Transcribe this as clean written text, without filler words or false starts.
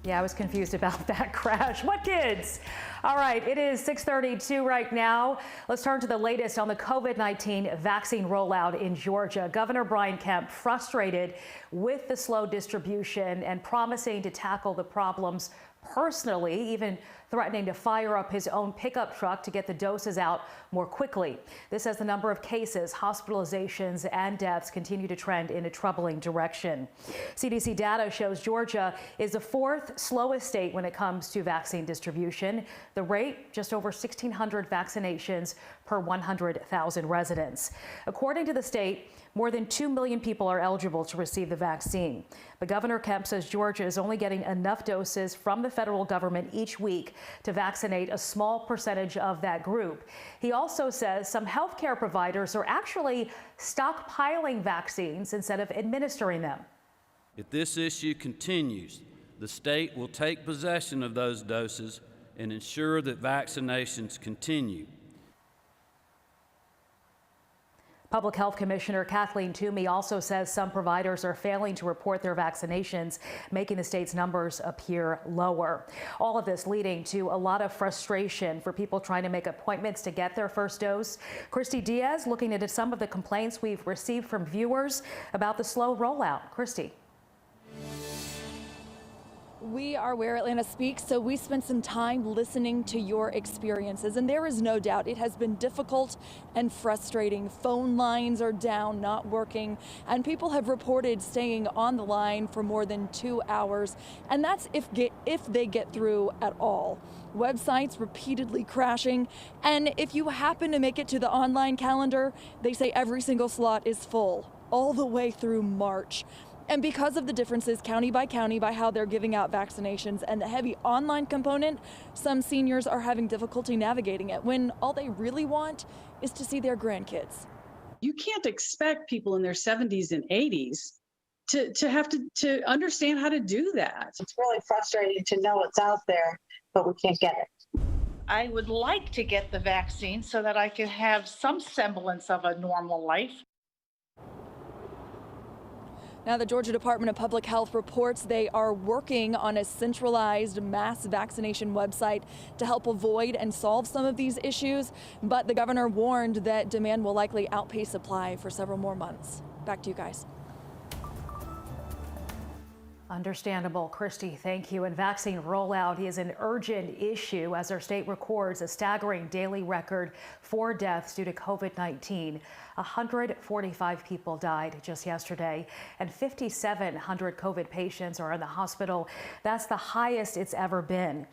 Yeah, I was confused about that crash. What kids? All right, it is 6:32 right now. Let's turn to the latest on the COVID-19 vaccine rollout in Georgia. Governor Kemp frustrated with the slow distribution and promising to tackle the problems personally, even threatening to fire up his own pickup truck to get the doses out more quickly. This as the number of cases, hospitalizations, and deaths continue to trend in a troubling direction. CDC data shows Georgia is the fourth slowest state when it comes to vaccine distribution. The rate, just over 1,600 vaccinations per 100,000 residents. According to the state, more than 2 million people are eligible to receive the vaccine. But Governor Kemp says Georgia is only getting enough doses from the federal government each week to vaccinate a small percentage of that group. He also says some healthcare providers are actually stockpiling vaccines instead of administering them. If this issue continues, the state will take possession of those doses and ensure that vaccinations continue. Public Health Commissioner Kathleen Toomey also says some providers are failing to report their vaccinations, making the state's numbers appear lower. All of this leading to a lot of frustration for people trying to make appointments to get their first dose. Christy Diaz looking into some of the complaints we've received from viewers about the slow rollout. Christy. We are where Atlanta speaks, so we spent some time listening to your experiences, and there is no doubt it has been difficult and frustrating. Phone lines are down, not working, and people have reported staying on the line for more than 2 hours, and that's if they get through at all. Websites repeatedly crashing, and if you happen to make it to the online calendar, they say every single slot is full all the way through March. And because of the differences county by how they're giving out vaccinations and the heavy online component, some seniors are having difficulty navigating it when all they really want is to see their grandkids. You can't expect people in their 70s and 80s to have to understand how to do that. It's really frustrating to know it's out there, but we can't get it. I would like to get the vaccine so that I can have some semblance of a normal life. Now, the Georgia Department of Public Health reports they are working on a centralized mass vaccination website to help avoid and solve some of these issues. But the governor warned that demand will likely outpace supply for several more months. Back to you guys. Understandable. Christy, thank you. And vaccine rollout is an urgent issue as our state records a staggering daily record for deaths due to COVID-19. 145 people died just yesterday, and 5,700 COVID patients are in the hospital. That's the highest it's ever been.